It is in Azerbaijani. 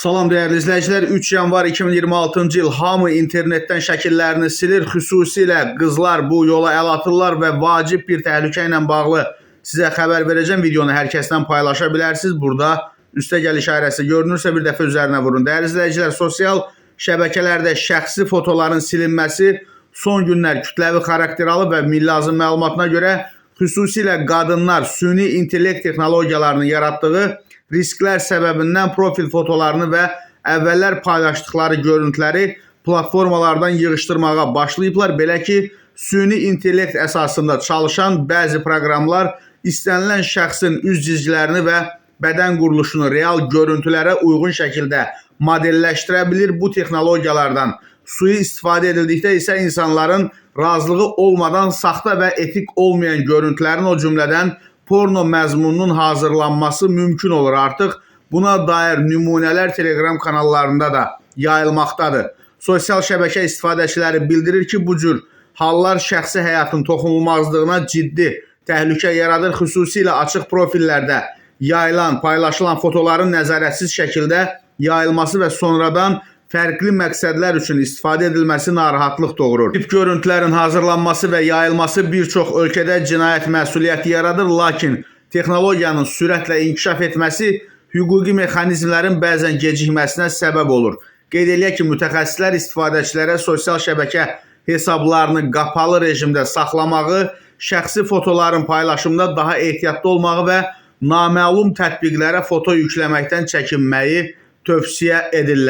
Salam değerli izləyicilər, 3 yanvar 2026-cı il hamı internetdən şəkillərini silir, xüsusilə qızlar bu yola əl atırlar və vacib bir təhlükə ilə bağlı sizə xəbər verəcəm. Videonu hər kəsdən paylaşa bilərsiniz. Burada üstəgəl işarəsi görünürsə bir dəfə üzərinə vurun. Değerli izləyicilər, sosial şəbəkələrdə şəxsi fotoların silinməsi son günlər kütləvi xarakter alıb və Milli Azın məlumatına görə xüsusilə qadınlar süni intellekt texnologiyalarını yaratdığı risklər səbəbindən profil fotolarını və əvvəllər paylaşdıkları görüntüləri platformalardan yığışdırmağa başlayıblar. Belə ki, süni intellekt əsasında çalışan bəzi proqramlar istənilən şəxsin üz cizgilərini və bədən quruluşunu real görüntülərə uyğun şəkildə modelləşdirə bilir. Bu texnologiyalardan sui-istifadə edildikdə isə insanların razılığı olmadan saxta və etik olmayan görüntülərin, o cümlədən porno məzmununun hazırlanması mümkün olur artıq. Buna dair nümunələr Telegram kanallarında da yayılmaqdadır. Sosial şəbəkə istifadəçiləri bildirir ki, bu cür hallar şəxsi həyatın toxunulmazlığına ciddi təhlükə yaradır. Xüsusilə açıq profillərdə yayılan, paylaşılan fotoların nəzarətsiz şəkildə yayılması və sonradan fərqli məqsədlər üçün istifadə edilməsi narahatlıq doğurur. Tip görüntülərin hazırlanması və yayılması bir çox ölkədə cinayət məsuliyyəti yaradır, lakin texnologiyanın sürətlə inkişaf etməsi hüquqi mexanizmlərin bəzən gecikməsinə səbəb olur. Qeyd eləyək ki, mütəxəssislər istifadəçilərə sosial şəbəkə hesablarını qapalı rejimdə saxlamağı, şəxsi fotoların paylaşımında daha ehtiyatlı olmağı və naməlum tətbiqlərə foto yükləməkdən çəkinməyi tövsiyə edirlər.